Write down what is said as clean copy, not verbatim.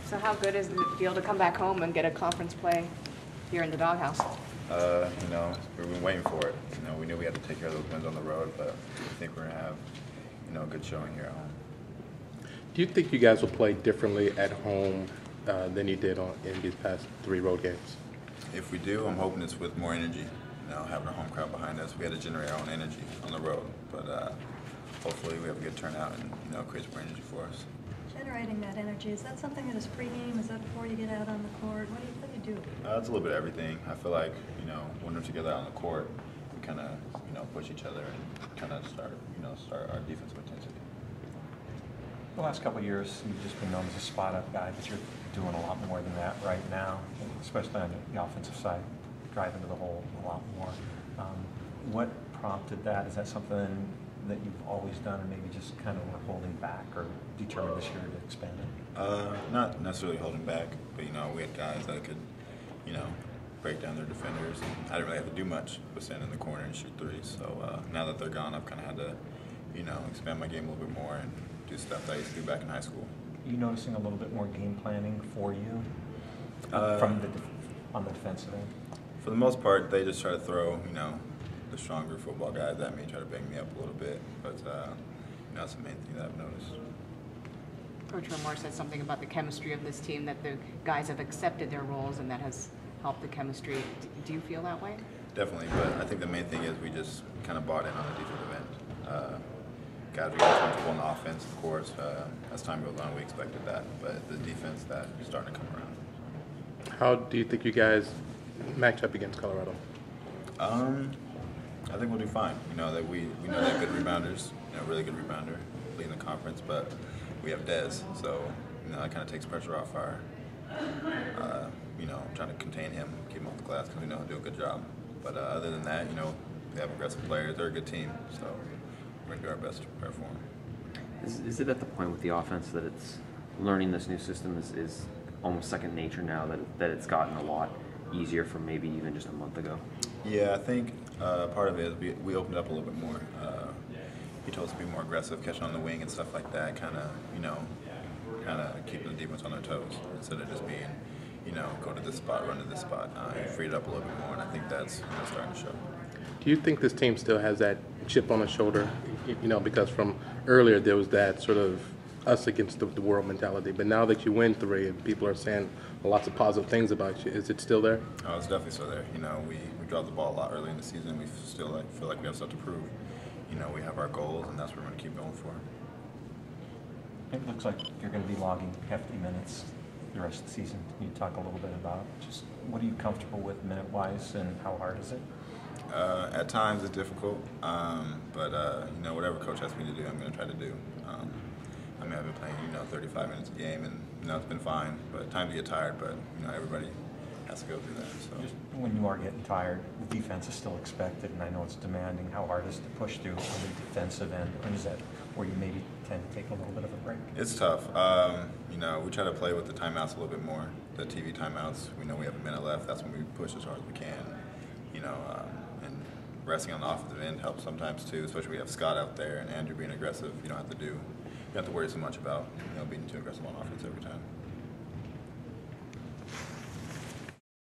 So how good is it to be able to come back home and get a conference play here in the doghouse? We've been waiting for it. We knew we had to take care of those wins on the road, but I think we're gonna have, a good showing here at home. Do you think you guys will play differently at home than you did in these past 3 road games? If we do, I'm hoping it's with more energy. Having our home crowd behind us, we had to generate our own energy on the road, but hopefully we have a good turnout and creates more energy for us. Generating that energy, is that something that is pregame? Is that before you get out on the court? What do you do? It's a little bit of everything. I feel like, when we're together out on the court, we kind of, push each other and kind of start our defensive intensity. The last couple of years, you've just been known as a spot-up guy, but you're doing a lot more than that right now, especially on the offensive side, driving to the hole a lot more. What prompted that? Is that something that you've always done, or maybe just kind of were holding back, or determined this year to expand it? Not necessarily holding back, but we had guys that could, break down their defenders. And I didn't really have to do much but stand in the corner and shoot threes. So now that they're gone, I've kind of had to, expand my game a little bit more and do stuff that I used to do back in high school. Are you noticing a little bit more game planning for you on the defensive end? For the most part, they just try to throw, the stronger football guys at me, try to bang me up a little bit. But that's the main thing that I've noticed. Coach Romar said something about the chemistry of this team, that the guys have accepted their roles and that has helped the chemistry. Do you feel that way? Definitely, but I think the main thing is we just kind of bought in on the defensive end. Guys were getting comfortable on the offense, of course. As time goes on, we expected that, but the defense that is starting to come around. How do you think you guys match up against Colorado? I think we'll do fine. We know that we know they're good rebounders, really good rebounder, leading the conference, but we have Dez, so that kind of takes pressure off our, trying to contain him, keep him off the glass, because we know he'll do a good job. But other than that, they have aggressive players. They're a good team, so we're going to do our best to prepare for them. Is it at the point with the offense that it's learning this new system is almost second nature now, that it's gotten a lot easier from maybe even just a month ago? Yeah, I think part of it is we opened up a little bit more. He told us to be more aggressive, catching on the wing and stuff like that, kind of keeping the defense on their toes instead of just being, go to this spot, run to this spot. He freed it up a little bit more, and I think that's starting to show. Do you think this team still has that chip on the shoulder? Because from earlier there was that sort of us against the world mentality, but now that you win 3 and people are saying lots of positive things about you, is it still there? Oh, it's definitely still there. We dropped the ball a lot early in the season. We still feel like we have stuff to prove. We have our goals, and that's what we're going to keep going for. It looks like you're going to be logging hefty minutes the rest of the season. Can you talk a little bit about just what are you comfortable with minute-wise, and how hard is it? At times it's difficult, but whatever coach asks me to do, I'm going to try to do. I've been playing 35 minutes a game, and it's been fine. But at times you get tired, but everybody has to go through that. So just when you are getting tired, the defense is still expected, and I know it's demanding. How hard is it to push through on the defensive end, or is that where you maybe tend to take a little bit of a break? It's tough. We try to play with the timeouts a little bit more. The TV timeouts. We know we have a minute left. That's when we push as hard as we can. And resting on the offensive end helps sometimes too, especially we have Scott out there and Andrew being aggressive. You don't have to worry so much about being too aggressive on offense every time.